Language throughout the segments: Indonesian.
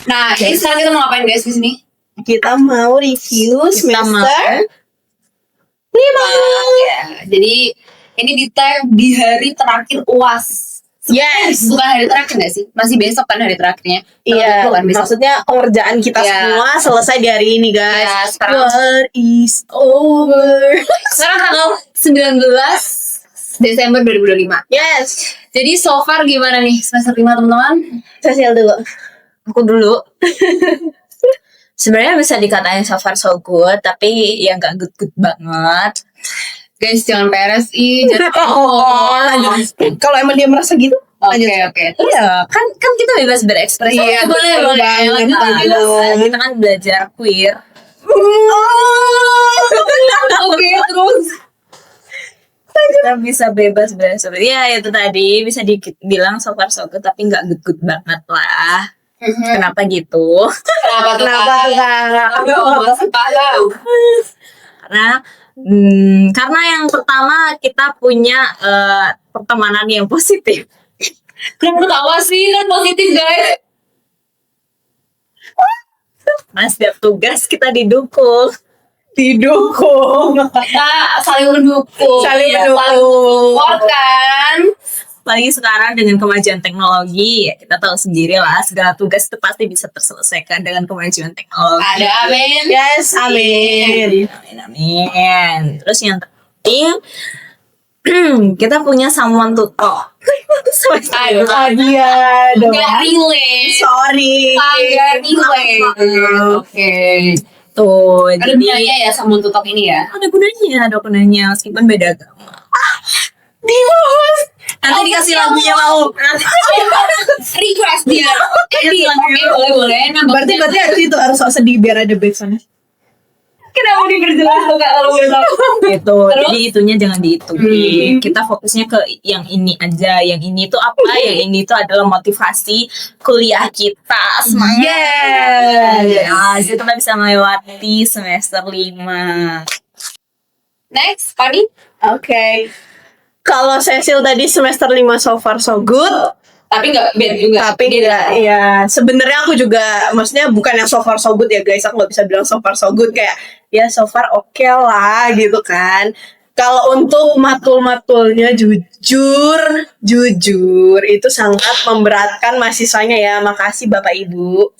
Nah, ini sekarang kita mau ngapain guys di sini? Kita mau review semester 5. Ya, jadi ini di tag di hari terakhir UAS. Yes. Bukan hari terakhir nggak sih? Masih besok kan hari terakhirnya? Iya, Kan besok. maksudnya pengerjaan kita semua selesai di hari ini guys. Ya, sekarang War is over. sekarang tanggal 19 Desember 2025. Yes. Jadi so far gimana nih semester 5 teman-teman? Cecil dulu. Aku dulu. Sebenarnya bisa dikatain so far so good, tapi ya nggak good banget. Guys, jangan PRSI, jangan Kalau emang dia merasa gitu, Oke. Iya, kan kita bebas berekspresi. Iya, boleh. Kita kan belajar queer. Oke, terus Kita bisa bebas berekspresi. Ya itu tadi bisa dibilang so far so good, tapi nggak good banget lah. Kenapa gitu? kenapa tuh? Karena yang pertama kita punya pertemanan yang positif. Kenapa ketawa sih? Kan positif guys. Nah, setiap tugas kita didukung. Kita saling mendukung. Saling Ya, mendukung. support kan? Apalagi sekarang dengan kemajuan teknologi, ya kita tahu sendiri lah segala tugas itu pasti bisa terselesaikan dengan kemajuan teknologi. Ada amin. Yes, amin. Amin. Terus yang penting kita punya someone to talk. Aduh, Dia dong. nggak relate. Sorry. Nggak relate. Oke. Tuh, Ada gunanya ya sama tutok ini ya? ada gunanya meskipun beda agama. Nanti dikasih lagunya mau. Request dia. Jadi boleh. Nah, Berarti harus sedih biar ada backsound. kenapa diperjelas tuh kak kalau boleh tahu? Gitu. Terus? Jadi itunya jangan dihitungin. Kita fokusnya ke yang ini aja. Yang ini tuh apa? Yang ini tuh adalah motivasi kuliah kita. Semangat. Yes. Ya, jadi kita bisa melewati semester 5. Next, Pani. Oke. Kalau Cecil tadi semester 5 so far so good, Tapi nggak bad juga. tapi enggak ya. Sebenarnya aku juga maksudnya bukan yang so far so good ya guys. Aku nggak bisa bilang so far so good kayak ya so far oke lah gitu kan. Kalau untuk matul-matulnya jujur itu sangat memberatkan mahasiswanya ya. Makasih Bapak Ibu.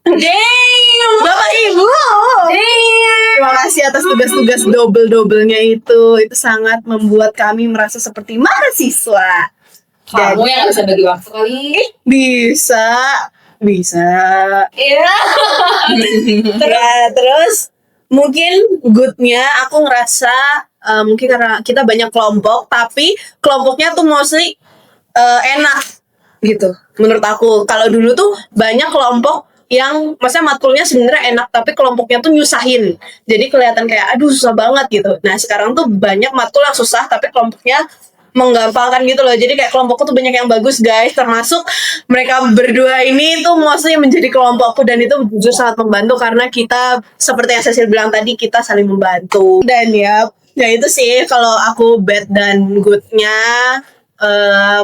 Damn. Bapak Ibu. Terima kasih atas tugas-tugas double-doublenya itu. Itu sangat membuat kami merasa seperti mahasiswa. Kamu yang nggak bisa bagi waktu kali. Bisa. Iya. Terus mungkin goodnya aku ngerasa mungkin karena kita banyak kelompok, tapi kelompoknya tuh mostly enak gitu. Menurut aku, kalau dulu tuh banyak kelompok yang maksudnya matkulnya sebenarnya enak tapi kelompoknya tuh nyusahin. Jadi kelihatan kayak aduh susah banget gitu. Nah, sekarang tuh banyak matkul yang susah tapi kelompoknya menggampangkan gitu loh. Jadi kayak kelompokku tuh banyak yang bagus guys. Termasuk mereka berdua ini tuh mostly menjadi kelompokku. Dan itu jujur sangat membantu. Karena kita seperti yang Cecil bilang tadi, kita saling membantu. Dan ya itu sih kalau aku bad dan goodnya.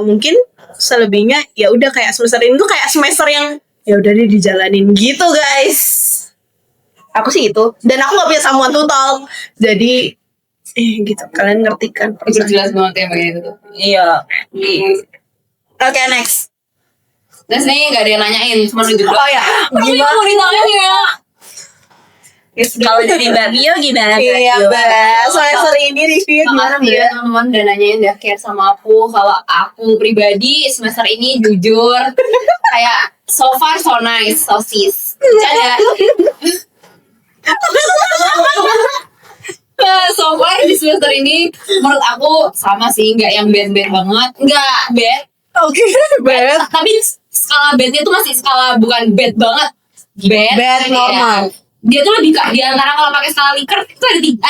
Mungkin selebihnya ya udah kayak semester ini tuh kayak semester yang ya udah deh dijalanin gitu guys. Aku sih itu. Dan aku gak punya someone to talk. Jadi gitu, kalian ngerti kan? Jelas banget ya begitu tuh. Iya. Oke, next. Terus nih nggak ada yang nanyain, cuma nunjuk doang. Oh ya, Tapi mau ditanya ya. Kalau dari Mbak Mio gimana? Iya, Mbak. Semester ini review gimana, Makasih ya Mbak? teman-teman udah nanyain, udah care sama aku. Kalau aku pribadi semester ini jujur kayak so far so nice, so sis. Bercanda. So far di semester ini menurut aku sama sih, nggak yang bad-bad banget. Nggak bad, Oke, bad. tapi skala badnya tuh masih skala bukan bad banget. Bad normal. Ya. Dia tuh lebih di antara kalau pakai skala Likert itu ada tiga.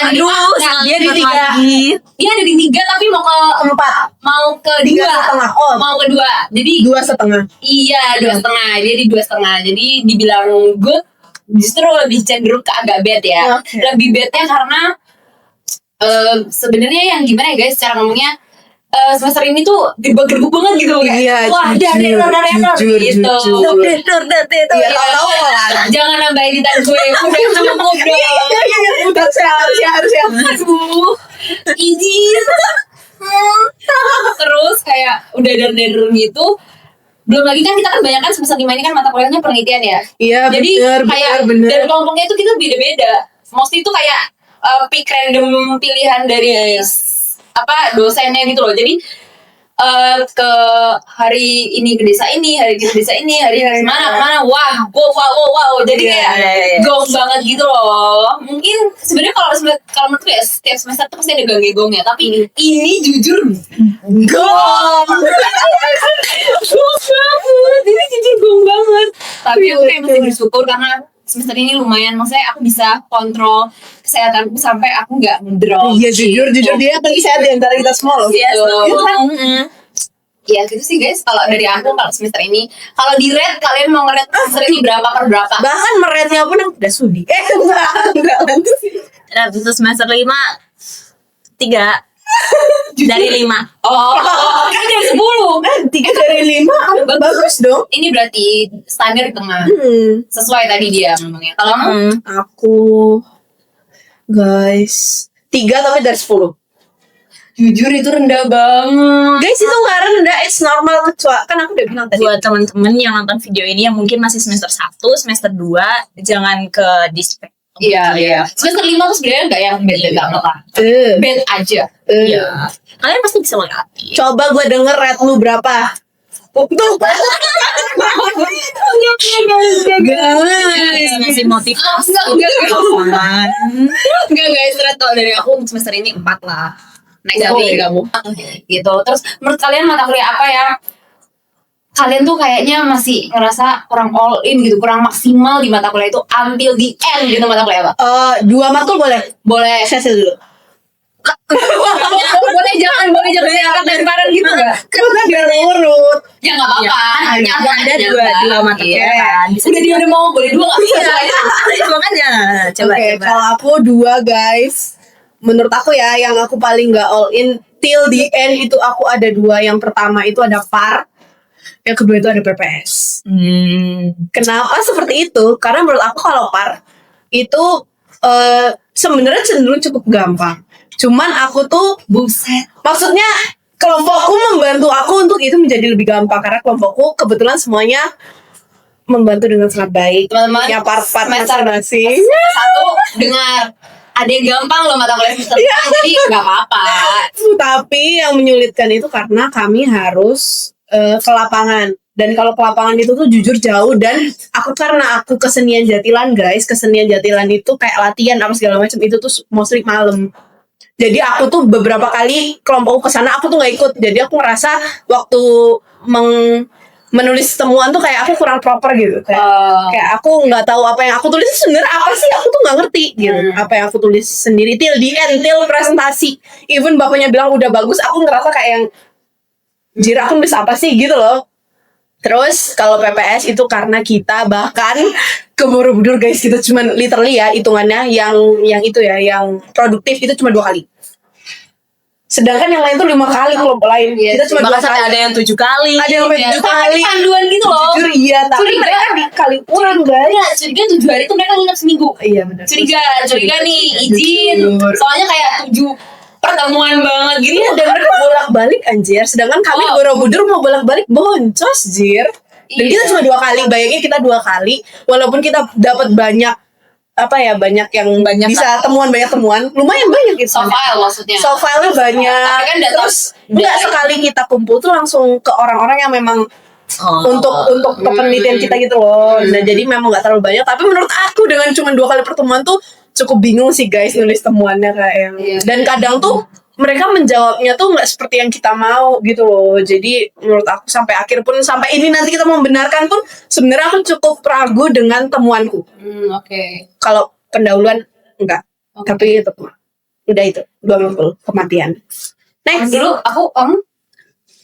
Dia di 3. Dia ada di 3 tapi mau ke 4. mau ke 3,5. 2. Oh, Mau ke 2. Jadi 2,5. iya 2,5. Jadi 2,5. Jadi dibilang good justru lebih cenderung ke agak bad ya. Okay. Lebih badnya karena sebenarnya yang gimana ya guys cara ngomongnya semester ini tuh gerbek-gerbek banget gitu kayak, Iya, wah jujur, gitu. jujur. itu Iya, tahu lah. Jangan nambahin editan gue, udah cukup dong. Udah siap. Aduh, izin. Terus kayak udah der gitu. Belum lagi kan kita kan banyak kan semester 5 ini kan mata kuliahnya penelitian ya. Iya, Jadi kayak bener. dan kelompoknya itu kita beda-beda. Mostly itu kayak pick random pilihan dari dosennya gitu loh. Jadi ke hari ini ke desa ini, hari ini ke desa ini, hari ini kemana, wah, wow. Jadi kayak gong banget gitu loh. Mungkin sebenarnya kalau menurut gue ya, setiap semester tuh pasti ada gong-gongnya, tapi ini jujur gong. Gong banget, ini jujur gong banget. Tapi aku kayak masih bersyukur karena semester ini lumayan, maksudnya aku bisa kontrol kesehatanku sampai aku nggak ngedrop. Iya, jujur dia paling sehat di antara kita semua loh. Iya, ya gitu sih guys. Kalau dari aku kalau semester ini, kalau di rate kalian mau nge-rate semester ini berapa per berapa? Bahkan meretnya pun aku udah sudi. Enggak lanjut sih. Untuk semester 5 3 dari 5. Oh, kan dari 10. 3 dari 5 bagus dong. Ini berarti standar di tengah. Sesuai tadi dia ngomongnya. Kalau kamu? Aku guys 3 tapi dari 10. Jujur itu rendah banget. Guys itu nggak rendah, it's normal kan aku udah bilang tadi. Buat teman-teman yang nonton video ini yang mungkin masih semester 1, semester 2, jangan ke dispek. Iya. Semester 5 tuh sebenarnya nggak yang bad banget lah. Bad aja. Iya. Kalian pasti bisa melewati. Coba gue denger rate lu berapa? Tuh. Guys, masih motivasi. Enggak guys, rate kalau dari aku untuk semester ini 4 lah. Next dari kamu. Gitu. Terus menurut kalian mata kuliah apa ya? Kalian tuh kayaknya masih ngerasa kurang all in gitu, kurang maksimal di mata kuliah itu until the end gitu mata kuliah apa? 2 matkul boleh? Boleh. Saya dulu. boleh jangan angkat lemparan gitu enggak? Karena biar urut. Ya enggak apa-apa. Ya, ada dua mata kuliah kan. Bisa dia udah mau boleh 2 enggak bisa. Makanya coba. Oke, kalau aku 2 guys. Menurut aku ya, yang aku paling nggak all in till the end itu aku ada 2. Yang pertama itu ada PAR, yang kedua itu ada PPS. Kenapa seperti itu? Karena menurut aku kalau PAR itu sebenarnya cenderung cukup gampang. Cuman aku tuh Buset. maksudnya kelompokku membantu aku untuk itu menjadi lebih gampang karena kelompokku kebetulan semuanya membantu dengan sangat baik. Teman-teman, Ya part-part semester masing-masing. 1 dengar. Ada yang gampang loh mata kuliah semester 1, jadi enggak apa-apa. Tapi yang menyulitkan itu karena kami harus ke lapangan. Dan kalau ke lapangan itu tuh jujur jauh. Dan karena aku kesenian jatilan guys. Kesenian jatilan itu kayak latihan apa segala macam. Itu tuh mostly malam. Jadi aku tuh beberapa kali kelompokku kesana aku tuh gak ikut. Jadi aku ngerasa waktu menulis temuan tuh kayak aku kurang proper gitu. Kayak aku nggak tahu apa yang aku tulis sebenarnya apa sih, aku tuh nggak ngerti gitu. Apa yang aku tulis sendiri till the end, till presentasi. Even bapaknya bilang udah bagus, aku ngerasa kayak yang jir aku nulis apa sih gitu loh. Terus kalau PPS itu karena kita bahkan ke Borobudur guys, kita cuma literally ya hitungannya yang itu ya, yang produktif itu cuma 2 kali. Sedangkan yang lain tuh 5 kali kelompok lain. Kita cuma 2 kali. Ada yang 7 kali. Ada yang 7 kali. Panduan gitu loh. Jujur iya, tapi Curiga. mereka dikali ulang guys. Enggak, curiga 7 hari itu mereka nginep seminggu. Iya benar. Curiga nih izin. Jujur. Soalnya kayak 7 pertemuan banget gitu. Iya, dan mereka bolak-balik anjir. Sedangkan kami di Borobudur mau bolak-balik boncos jir. Dan kita cuma 2 kali. Bayangin kita 2 kali. Walaupun kita dapat banyak banyak yang bisa temuan, banyak temuan. Lumayan banyak gitu. Soft file maksudnya. Soft file-nya banyak. Tapi kan data- Terus enggak sekali kita kumpul tuh langsung ke orang-orang yang memang untuk penelitian kita gitu loh. Nah jadi memang nggak terlalu banyak. Tapi menurut aku dengan cuma 2 kali pertemuan tuh cukup bingung sih guys nulis temuannya kayak yang. Iya. Dan kadang tuh mereka menjawabnya tuh nggak seperti yang kita mau gitu loh. Jadi menurut aku sampai akhir pun, sampai ini nanti kita membenarkan pun sebenarnya aku cukup ragu dengan temuanku. Oke. Kalau pendahuluan enggak. Tapi itu udah itu 2 matkul kematian. Next. Dulu aku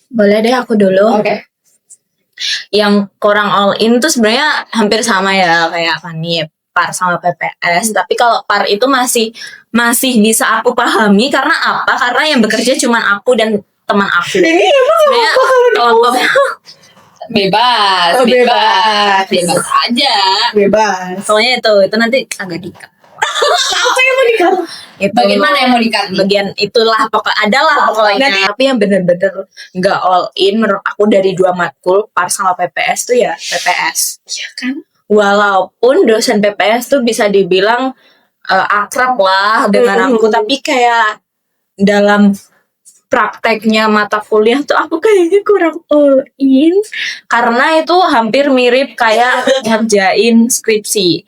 Boleh deh aku dulu. Oke. Yang kurang all in tuh sebenarnya hampir sama ya kayak Fanny, PAR sama PPS. Tapi kalau PAR itu masih bisa aku pahami karena apa? Karena yang bekerja cuma aku dan teman aku. Ini emang Sebenarnya apa kalau kelompok Bebas, Oh, bebas, bebas. bebas aja. bebas. soalnya itu nanti agak dikat. Apa yang mau dikat? Itu Bagian mana yang mau dikat nih? bagian itulah adalah pokoknya. Tapi yang bener-bener nggak all in menurut aku dari 2 matkul PAR sama PPS tuh ya PPS. Iya kan? Walaupun dosen PPS tuh bisa dibilang akrab lah dengan aku, tapi kayak dalam prakteknya mata kuliah tuh aku kayaknya kurang all in karena itu hampir mirip kayak ngerjain skripsi.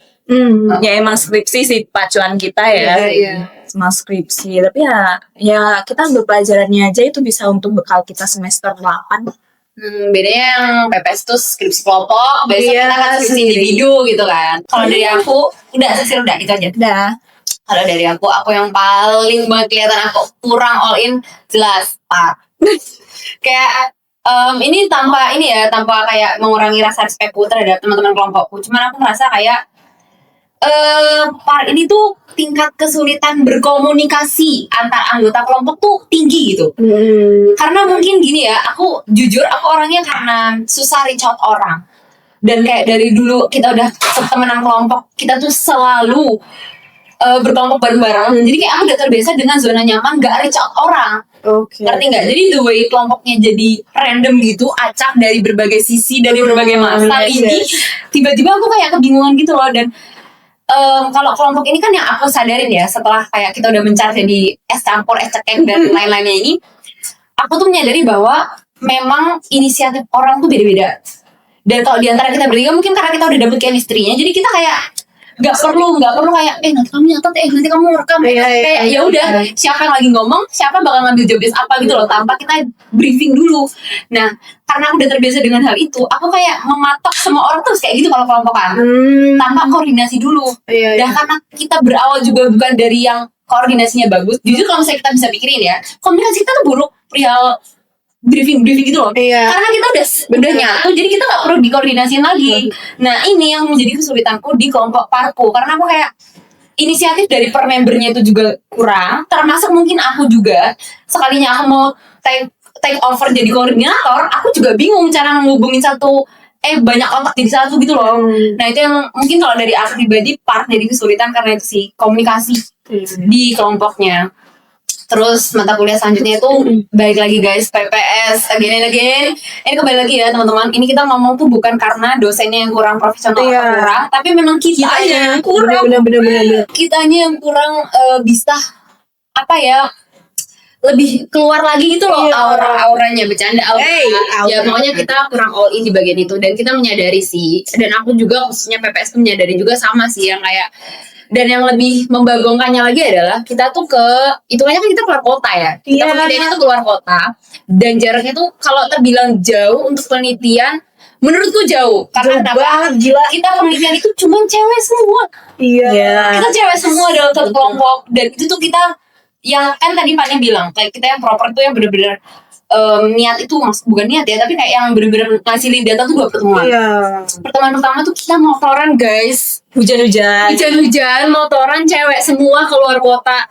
Ya emang skripsi sih pacuan kita ya. Iya. Sama skripsi, tapi ya kita ambil pelajarannya aja itu bisa untuk bekal kita semester 8. Bedanya yang PPS tuh skripsi kelompok, besok Iya, kita kan skripsi sendiri. individu gitu kan. Kalau dari aku, udah selesai udah itu aja. Udah. Kalau dari aku yang paling banget kelihatan aku kurang all in jelas PAR. Kayak ini tanpa kayak mengurangi rasa respekku terhadap teman-teman kelompokku. Cuman aku merasa kayak PAR ini tuh tingkat kesulitan berkomunikasi antar anggota kelompok tuh tinggi gitu. Karena mungkin gini ya, aku jujur aku orangnya karena susah reach out orang. Dan kayak dari dulu kita udah temenan kelompok, kita tuh selalu berkelompok bareng-bareng. Jadi kayak aku udah terbiasa dengan zona nyaman gak reach out orang. Oke. Ngerti nggak? Jadi the way kelompoknya jadi random gitu, acak dari berbagai sisi, dari berbagai masa yes, ini. yes. Tiba-tiba aku kayak kebingungan gitu loh. Dan kalau kelompok ini kan yang aku sadarin ya, setelah kayak kita udah mencari jadi es campur, es cekek dan lain-lainnya ini, aku tuh menyadari bahwa memang inisiatif orang tuh beda-beda. Dan kalau diantara kita bertiga mungkin karena kita udah dapet chemistry-nya, jadi kita kayak nggak perlu kayak nanti kamu nyatet, nanti kamu rekam, kayak ya udah siapa yang lagi ngomong, siapa bakal ngambil job desk apa gitu loh, tanpa kita briefing dulu. Nah, karena aku udah terbiasa dengan hal itu, aku kayak mematok semua orang terus kayak gitu kalau kelompokan, tanpa koordinasi dulu. Iya, Dan karena kita berawal juga bukan dari yang koordinasinya bagus, jujur kalau misalnya kita bisa pikirin ya, komunikasi kita tuh buruk perihal briefing gitu loh. Iya. Karena kita udah nyatu, jadi kita nggak perlu dikoordinasiin lagi. Nah, ini yang menjadi kesulitanku di kelompok parku, karena aku kayak inisiatif dari per membernya itu juga kurang, termasuk mungkin aku juga sekalinya aku mau take over jadi koordinator, aku juga bingung cara ngehubungin banyak kontak jadi satu gitu loh. Nah, itu yang mungkin kalau dari aku pribadi part jadi kesulitan karena itu sih komunikasi di kelompoknya. Terus mata kuliah selanjutnya itu balik lagi guys, PPS again and again. Ini kembali lagi ya teman-teman. Ini kita ngomong tuh bukan karena dosennya yang kurang profesional atau kurang, tapi memang kitanya yang kurang. Bener. Kitanya yang kurang bisa lebih keluar lagi gitu loh, auranya, bercanda aura. Ya pokoknya kita kurang all in di bagian itu, dan kita menyadari sih, dan aku juga khususnya PPS tuh menyadari juga sama sih yang kayak. Dan yang lebih membagongkannya lagi adalah kita tuh hitungannya kan kita keluar kota ya. Kita penelitiannya tuh keluar kota, dan jaraknya tuh kalau terbilang jauh untuk penelitian, menurutku jauh. Karena banget, gila. kita penelitian itu cuma cewek semua. Iya. Kita cewek semua dalam satu kelompok, dan itu tuh kita yang kan tadi Fanya bilang kayak kita yang proper tuh yang bener-bener niat itu bukan niat ya, tapi kayak yang bener-bener ngasilin data tuh 2 pertemuan. Pertemuan pertama tuh kita motoran guys, hujan-hujan motoran cewek semua keluar kota.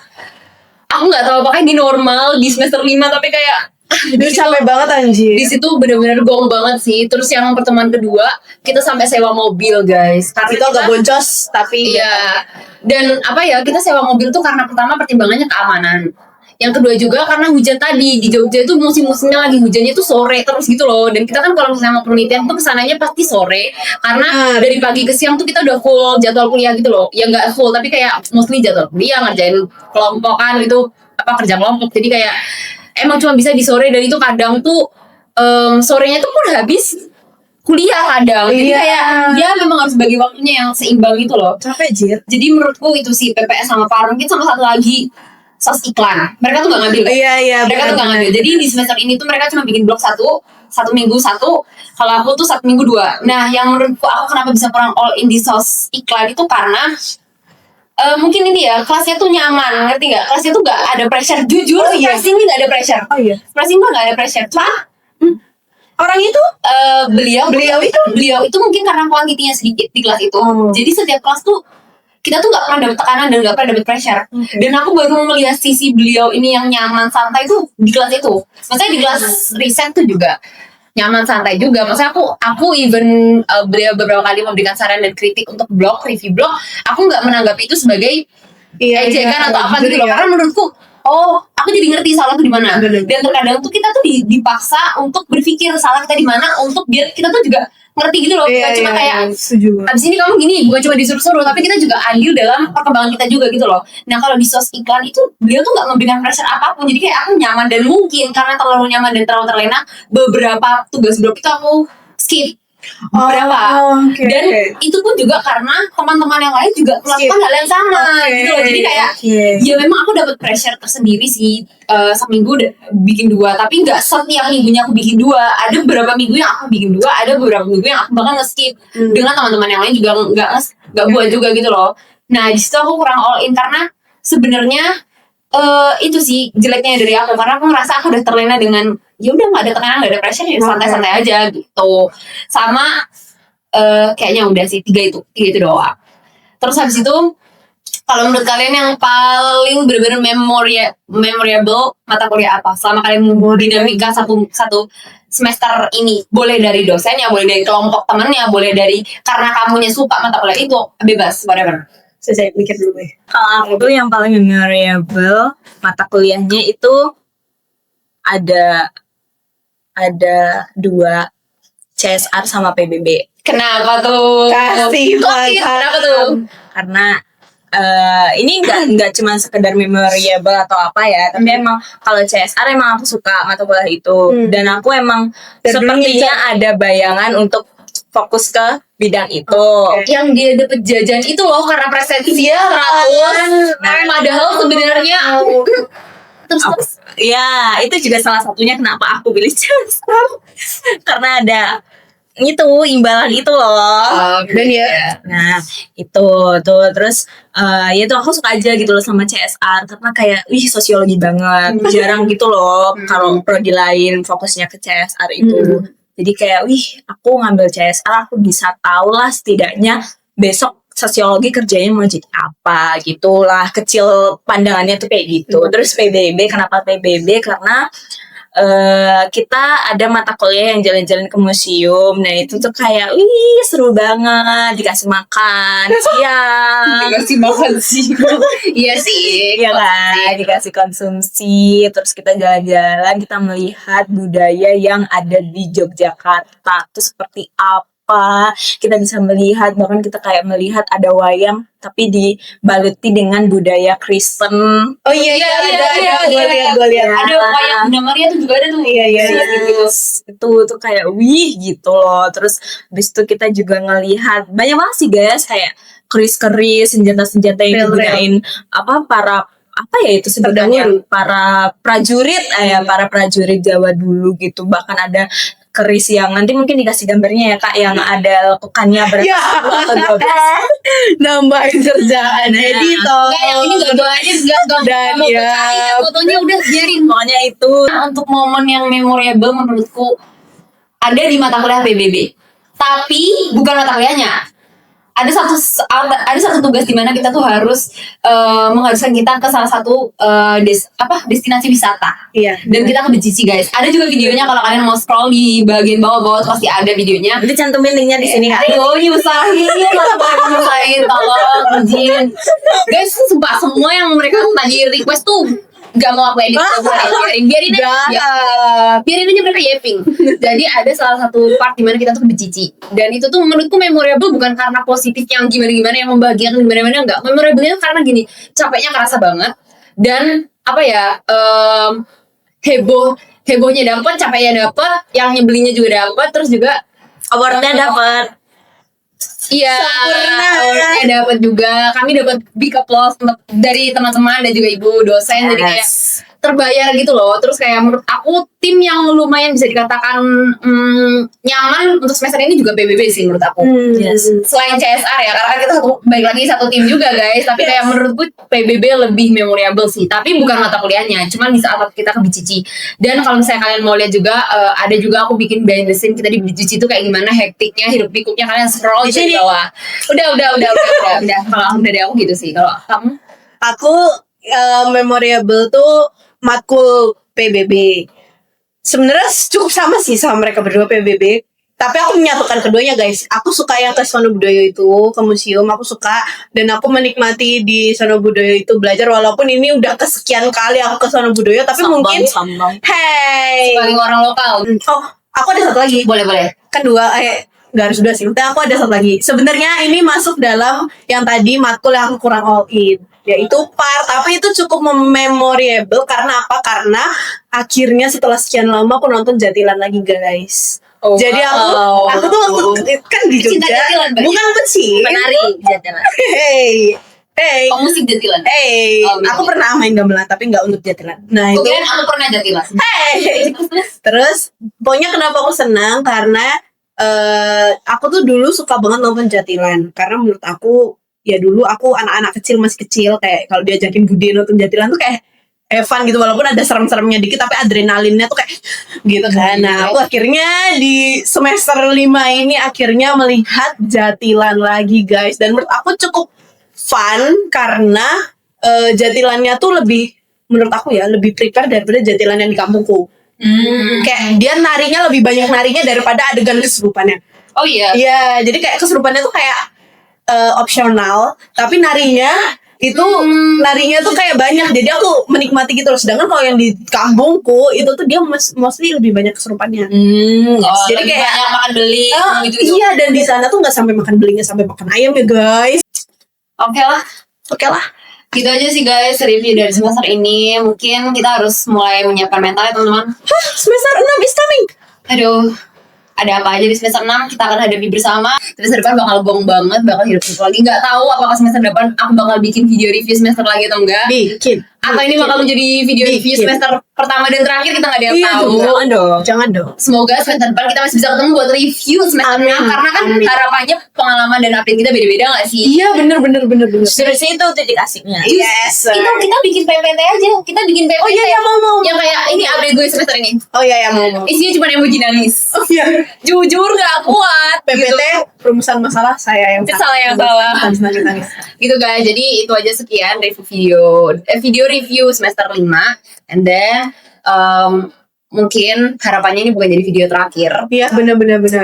Aku nggak tahu apakah ini normal di semester 5, tapi kayak Itu capek banget anjir. di situ bener-bener gong banget sih. Terus yang pertemuan kedua kita sampai sewa mobil guys, karena Itu agak boncos tapi iya. Dan kita sewa mobil tuh karena pertama pertimbangannya keamanan. Yang kedua juga karena hujan tadi, di Jogja itu musim-musimnya lagi hujannya tuh sore terus gitu loh. Dan kita kan kalau misalnya mau penelitian tuh kesananya pasti sore, karena dari pagi ke siang tuh kita udah full jadwal kuliah gitu loh. Ya nggak full tapi kayak mostly jadwal kuliah, ngerjain kelompokan gitu, kerja kelompok. Jadi kayak emang cuma bisa di sore, dan itu kadang tuh sorenya tuh udah habis kuliah kadang. Jadi kayak dia memang harus bagi waktunya yang seimbang gitu loh. capek jir. Jadi menurutku itu sih PPS sama PAR, mungkin sama satu lagi sos iklan. Mereka tuh gak ngambil. Iya. Mereka tuh gak ngambil. Jadi di semester ini tuh mereka cuma bikin blok satu minggu satu. Kalau aku tuh 1 minggu 2. Nah, yang menurutku aku kenapa bisa kurang all in di sos iklan itu karena mungkin ini ya, kelasnya tuh nyaman, ngerti gak? Kelasnya tuh gak ada pressure. Jujur, pressing ini gak ada pressure. Pressing tuh gak ada pressure. Cuma Orang itu beliau itu mungkin karena kuantitinya sedikit di kelas itu. Jadi setiap kelas tuh kita tuh nggak pernah dapet tekanan dan nggak pernah dapet pressure. Dan aku baru melihat sisi beliau ini yang nyaman santai tuh di kelas itu. Maksudnya di kelas riset tuh juga nyaman santai juga. Maksudnya aku even beliau beberapa kali memberikan saran dan kritik untuk blog, review blog, aku nggak menanggapi itu sebagai ejekan atau apa gitu loh. Karena menurutku, oh, aku jadi ngerti salah tuh di mana. Dan terkadang tuh kita tuh dipaksa untuk berpikir salah kita di mana untuk biar kita tuh juga ngerti gitu loh. Bukan cuma kayak abis ini kamu gini, bukan cuma disuruh-suruh, tapi kita juga andil dalam perkembangan kita juga gitu loh. Nah kalau di sos iklan itu beliau tuh nggak memberikan pressure apapun, jadi kayak aku nyaman dan mungkin karena terlalu nyaman dan terlalu terlena, beberapa tugas blog itu aku skip beberapa. Dan itu pun juga karena teman-teman yang lain juga melakukan hal yang sama gitu loh. Jadi kayak ya memang aku dapat pressure tersendiri sih. Seminggu bikin 2, tapi nggak setiap minggunya aku bikin 2. Ada beberapa minggu yang aku bikin 2, ada beberapa minggu yang aku bahkan nge-skip. Dengan teman-teman yang lain juga nggak buat juga gitu loh. Nah di situ aku kurang all in karena sebenarnya itu sih jeleknya dari aku, karena aku ngerasa aku udah terlena dengan ya udah nggak ada tekanan, nggak ada pressure, ya santai-santai aja gitu. Sama kayaknya udah sih tiga itu doang. Terus habis itu kalau menurut kalian yang paling benar-benar memorable mata kuliah apa selama kalian dinamika satu semester ini? Boleh dari dosennya, boleh dari kelompok temennya, boleh dari karena kamunya suka mata kuliah itu, bebas, whatever. Saya mikir dulu ya. Kalau aku tuh yang paling memorable mata kuliahnya itu ada 2, CSR sama PBB. Kenapa tuh? Kasih Gokil, kenapa tuh? Karena ini nggak cuma sekedar memorable atau apa ya, tapi emang kalau CSR emang aku suka mata kuliah itu, dan aku emang sepertinya ada bayangan untuk fokus ke bidang itu. Yang dia dapet jajan itu loh karena presensinya 100. Padahal sebenarnya terus ya itu juga salah satunya kenapa aku pilih CSR karena ada itu imbalan itu loh. Dan ya Nah itu tuh terus ya itu aku suka aja gitu loh sama CSR karena kayak sosiologi banget, jarang gitu loh kalau prodi lain fokusnya ke CSR itu. Jadi kayak aku ngambil CSR aku bisa tahu lah setidaknya besok sosiologi kerjanya mau jadi apa gitulah, kecil pandangannya tuh kayak gitu. Terus PBB, kenapa PBB? Karena kita ada mata kuliah yang jalan-jalan ke museum. Nah itu tuh kayak seru banget, dikasih makan siang. dikasih makan sih. Iya sih. Iya kan, dikasih konsumsi. Terus kita jalan-jalan, kita melihat budaya yang ada di Yogyakarta itu seperti apa. Kita bisa melihat, bahkan kita kayak melihat ada wayang tapi dibaluti dengan budaya Kristen. Oh iya ada gue lihat. Ada wayang Bunda Maria tuh juga ada tuh. Iya. Itu tuh kayak gitu loh. Terus habis itu kita juga ngelihat banyak banget sih guys, kayak keris-keris, senjata-senjata yang digunain itu sebenarnya para prajurit para prajurit Jawa dulu gitu. Bahkan ada keris yang nanti mungkin dikasih gambarnya ya Kak, yang ada lekukannya berapa atau 12. Nambahin kerjaan editor. Enggak, yang ini gagal aja gagal. Dan mau ya percaya fotonya udah biarin. Pokoknya itu Untuk momen yang memorable menurutku ada di mata kuliah PBB. Tapi bukan mata kuliahnya. Ada satu tugas di mana kita tuh harus mengharuskan kita ke salah satu destinasi wisata. Iya. Dan kita ke Bejici guys. Ada juga videonya kalau kalian mau scroll di bagian bawah tuh pasti ada videonya. nanti cantumin linknya di sini Kak. Aduh, nyusahin tolong izin. Guys, sumpah semua yang mereka tadi request tuh gak mau aku edit, biarin aja mereka yaping. Jadi ada salah satu part dimana kita tuh ke Bejici, dan itu tuh menurutku memorable bukan karena positif yang gimana yang membahagiakan gimana enggak. Memorable karena gini, capeknya kerasa banget, dan hebohnya dapat, capeknya dapat, yang nyebelinnya juga dapat, terus juga Awardnya dapat. Iya, awardnya dapat juga. Kami dapat big applause dari teman-teman dan juga ibu dosen. Jadi kayak terbayar gitu loh. Terus kayak menurut aku tim yang lumayan bisa dikatakan nyaman untuk semester ini juga PBB sih menurut aku. Yes. Selain CSR ya, karena kan kita baik lagi satu tim juga guys. Tapi kayak menurutku PBB lebih memorable sih. Tapi bukan mata kuliahnya, cuman di saat kita ke BCC. Dan kalau misalnya kalian mau lihat juga, ada juga aku bikin behind the scene kita di BCC itu kayak gimana hektiknya, hiruk pikuknya, kalian scroll aja di bawah. Udah. Kalau dari aku gitu sih. Kalau kamu? Aku memorable tuh matkul PBB. Sebenarnya cukup sama sih sama mereka berdua PBB. Tapi aku menyatukan keduanya guys. Aku suka yang ke Sono Budoyo itu, ke museum. Aku suka dan aku menikmati di Sono Budoyo itu belajar. Walaupun ini udah kesekian kali aku ke Sono Budoyo, tapi mungkin Sambang. hey. Sebagai orang lokal. Oh, aku ada satu lagi. Boleh. Kan dua, nggak harus dua sih. Tapi aku ada satu lagi. Sebenarnya ini masuk dalam yang tadi matkul yang aku kurang all in, yaitu PAR. Tapi itu cukup memorable karena apa? Karena akhirnya setelah sekian lama aku nonton Jatilan lagi guys. Oh, Jadi aku tuh kan di Cinta Jogja, Jatilan, Mbak. bukan pensi. Penari Jatilan. Hey, Musik Jatilan. aku pernah main gamelan tapi nggak untuk Jatilan. Nah itu, Kirain aku pernah Jatilan. terus pokoknya kenapa aku senang karena aku tuh dulu suka banget nonton Jatilan karena menurut aku ya dulu aku anak-anak kecil masih kecil kayak kalau diajakin Bude nonton Jatilan tuh kayak fun gitu walaupun ada serem-seremnya dikit tapi adrenalinnya tuh kayak gitu kan. Nah aku akhirnya di semester 5 ini akhirnya melihat Jatilan lagi guys dan menurut aku cukup fun karena Jatilannya tuh lebih menurut aku ya lebih prepare daripada Jatilan yang di kampungku. Kayak dia narinya lebih banyak narinya daripada adegan kesurupannya. Oh iya. Iya, jadi kayak kesurupannya tuh kayak opsional, tapi narinya tuh kayak banyak. Jadi aku menikmati gitu loh. Sedangkan kalau yang di kampungku itu tuh dia mostly lebih banyak kesurupannya. Jadi kayak banyak makan beli gitu. Iya, dan di sana tuh nggak sampai makan belinya sampai makan ayam ya guys. Oke lah. Gitu aja sih guys review dari semester ini. Mungkin kita harus mulai menyiapkan mental ya teman-teman. Semester 6 is coming. Aduh, ada apa aja di semester 6 kita akan hadapi bersama. Semester depan bakal gong banget, bakal hidup lagi. Nggak tahu apakah semester depan aku bakal bikin video review semester lagi atau enggak. Bikin. Atau ini bakal menjadi video review semester pertama dan terakhir, kita nggak ada yang tahu. Jangan dong. Semoga semester depan kita masih bisa ketemu buat review semester 6. Karena kan harapannya pengalaman dan update kita beda-beda gak sih? Iya bener. Terus itu titik asiknya. Yes. Kita bikin PPT aja. Kita bikin PPT. Oh iya mau. Yang kayak ini update gue semester ini. Oh iya mau. Isinya cuma emoji nangis. Oh iya. Jujur gak kuat. PPT rumusan masalah saya yang Salah yang salah. Nangis. Gitu guys. Jadi itu aja sekian video review semester 5. And then mungkin harapannya ini bukan jadi video terakhir. Iya benar.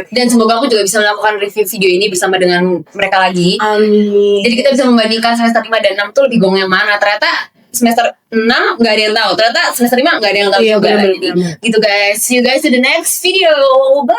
Dan semoga aku juga bisa melakukan review video ini bersama dengan mereka lagi. Amin. Jadi kita bisa membandingkan semester 5 dan 6 tuh lebih gong yang mana. Ternyata semester 6 gak ada yang tahu. Ternyata semester 5 gak ada yang tahu Iya, juga. bener. Gitu guys. See you guys to the next video. Bye.